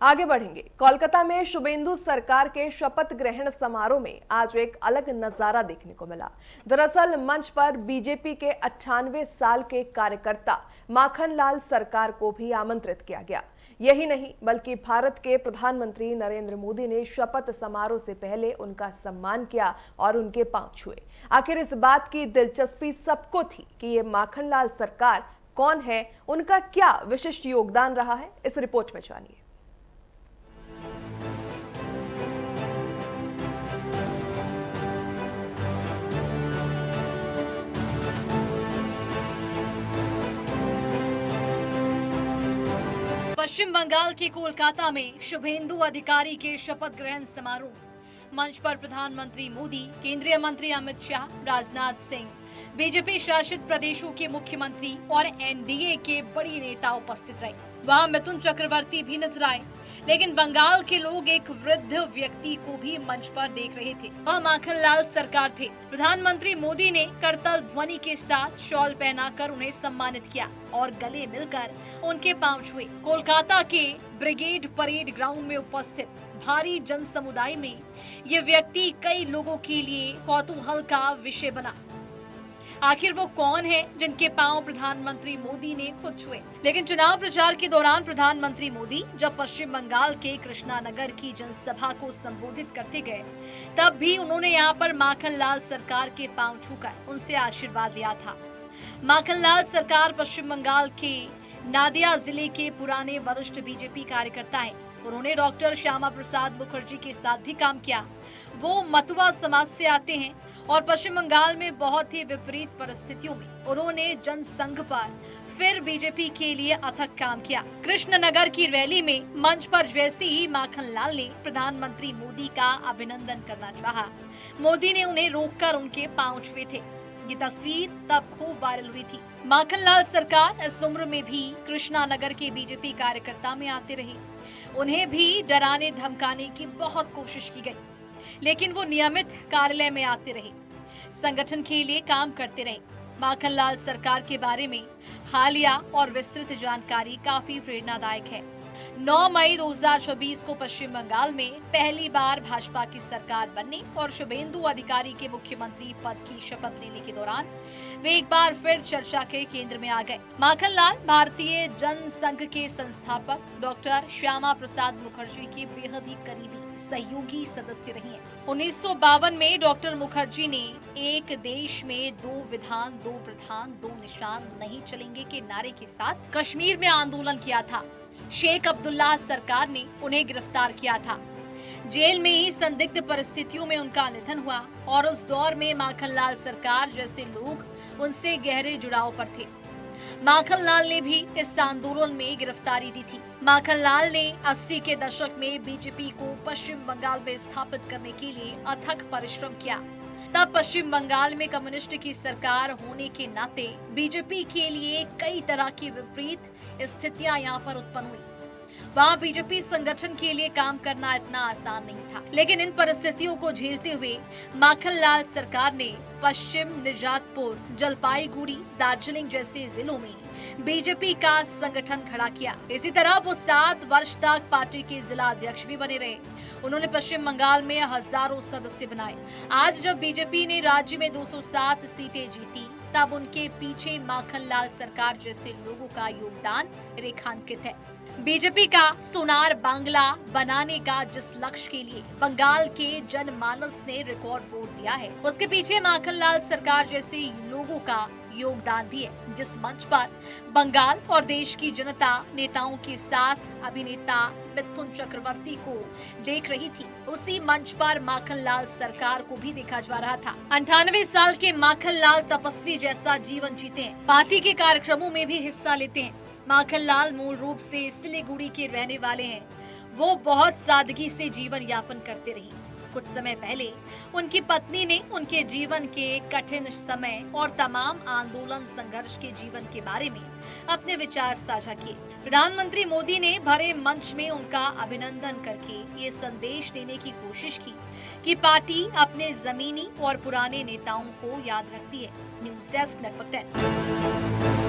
आगे बढ़ेंगे। कोलकाता में शुभेंदु सरकार के शपथ ग्रहण समारोह में आज एक अलग नजारा देखने को मिला। दरअसल मंच पर बीजेपी के 98 साल के कार्यकर्ता माखनलाल सरकार को भी आमंत्रित किया गया। यही नहीं बल्कि भारत के प्रधानमंत्री नरेंद्र मोदी ने शपथ समारोह से पहले उनका सम्मान किया और उनके पांव छुए। आखिर इस बात की दिलचस्पी सबको थी कि ये माखनलाल सरकार कौन है, उनका क्या विशिष्ट योगदान रहा है, इस रिपोर्ट में जानिए। पश्चिम बंगाल के कोलकाता में शुभेंदु अधिकारी के शपथ ग्रहण समारोह। मंच पर प्रधानमंत्री मोदी, केंद्रीय मंत्री अमित शाह, राजनाथ सिंह, बीजेपी शासित प्रदेशों के मुख्यमंत्री और एनडीए के बड़े नेता उपस्थित रहे। वहां मिथुन चक्रवर्ती भी नजर आए, लेकिन बंगाल के लोग एक वृद्ध व्यक्ति को भी मंच पर देख रहे थे। वह माखनलाल सरकार थे। प्रधानमंत्री मोदी ने करतल ध्वनि के साथ शॉल पहनाकर उन्हें सम्मानित किया और गले मिलकर उनके पांव छुए। कोलकाता के ब्रिगेड परेड ग्राउंड में उपस्थित भारी जन समुदाय में ये व्यक्ति कई लोगों के लिए कौतूहल का विषय बना। आखिर वो कौन है जिनके पांव प्रधानमंत्री मोदी ने खुद छुए? लेकिन चुनाव प्रचार के दौरान प्रधानमंत्री मोदी जब पश्चिम बंगाल के कृष्णानगर की जनसभा को संबोधित करते गए, तब भी उन्होंने यहाँ पर माखनलाल सरकार के पांव छूकर उनसे आशीर्वाद लिया था। माखनलाल सरकार पश्चिम बंगाल के नादिया जिले के पुराने वरिष्ठ बीजेपी कार्यकर्ता हैं। उन्होंने डॉक्टर श्यामा प्रसाद मुखर्जी के साथ भी काम किया। वो मतुआ समाज से आते हैं और पश्चिम बंगाल में बहुत ही विपरीत परिस्थितियों में उन्होंने जनसंघ पर फिर बीजेपी के लिए अथक काम किया। कृष्णनगर की रैली में मंच पर जैसे ही माखनलाल ने प्रधानमंत्री मोदी का अभिनंदन करना चाहा, मोदी ने उन्हें रोककर उनके पांव छुए थे। ये तस्वीर तब खूब वायरल हुई थी। माखनलाल सरकार इस उम्र में भी कृष्णानगर के बीजेपी कार्यकर्ता में आते रहे। उन्हें भी डराने धमकाने की बहुत कोशिश की गई, लेकिन वो नियमित कार्यालय में आते रहे, संगठन के लिए काम करते रहे। माखनलाल सरकार के बारे में हालिया और विस्तृत जानकारी काफी प्रेरणादायक है। 9 मई 2024 को पश्चिम बंगाल में पहली बार भाजपा की सरकार बनने और शुभेंदु अधिकारी के मुख्यमंत्री पद की शपथ लेने के दौरान वे एक बार फिर चर्चा के केंद्र में आ गए। माखनलाल भारतीय जनसंघ के संस्थापक डॉक्टर श्यामा प्रसाद मुखर्जी के बेहद ही करीबी सहयोगी सदस्य रही हैं। 1952 में डॉक्टर मुखर्जी ने एक देश में 2 विधान 2 प्रधान 2 निशान नहीं चलेंगे के नारे के साथ कश्मीर में आंदोलन किया था। शेख अब्दुल्ला सरकार ने उन्हें गिरफ्तार किया था। जेल में ही संदिग्ध परिस्थितियों में उनका निधन हुआ और उस दौर में माखनलाल सरकार जैसे लोग उनसे गहरे जुड़ाव पर थे। माखनलाल ने भी इस आंदोलन में गिरफ्तारी दी थी। माखनलाल ने 80 के दशक में बीजेपी को पश्चिम बंगाल में स्थापित करने के लिए अथक परिश्रम किया। तब पश्चिम बंगाल में कम्युनिस्ट की सरकार होने के नाते बीजेपी के लिए कई तरह की विपरीत स्थितियां यहाँ पर उत्पन्न हुई। वहाँ बीजेपी संगठन के लिए काम करना इतना आसान नहीं था, लेकिन इन परिस्थितियों को झेलते हुए माखनलाल सरकार ने पश्चिम, निजातपुर, जलपाईगुड़ी, दार्जिलिंग जैसे जिलों में बीजेपी का संगठन खड़ा किया। इसी तरह वो 7 वर्ष तक पार्टी के जिला अध्यक्ष भी बने रहे। उन्होंने पश्चिम बंगाल में हजारों सदस्य बनाए। आज जब बीजेपी ने राज्य में 207 सीटें जीती, तब उनके पीछे माखनलाल सरकार जैसे लोगों का योगदान रेखांकित है। बीजेपी का सोनार बांग्ला बनाने का जिस लक्ष्य के लिए बंगाल के जनमानस ने रिकॉर्ड वोट दिया है, उसके पीछे माखनलाल सरकार जैसे लोगों का योगदान भी है। जिस मंच पर बंगाल और देश की जनता नेताओं के साथ अभिनेता मिथुन चक्रवर्ती को देख रही थी, उसी मंच पर माखनलाल सरकार को भी देखा जा रहा था। 98 साल के माखनलाल तपस्वी जैसा जीवन जीते हैं, पार्टी के कार्यक्रमों में भी हिस्सा लेते हैं। माखनलाल मूल रूप से सिलीगुड़ी के रहने वाले हैं। वो बहुत सादगी से जीवन यापन करते रहे। कुछ समय पहले उनकी पत्नी ने उनके जीवन के कठिन समय और तमाम आंदोलन संघर्ष के जीवन के बारे में अपने विचार साझा किए। प्रधानमंत्री मोदी ने भरे मंच में उनका अभिनंदन करके ये संदेश देने की कोशिश की कि पार्टी अपने जमीनी और पुराने नेताओं को याद रखती है। News desk, network 10।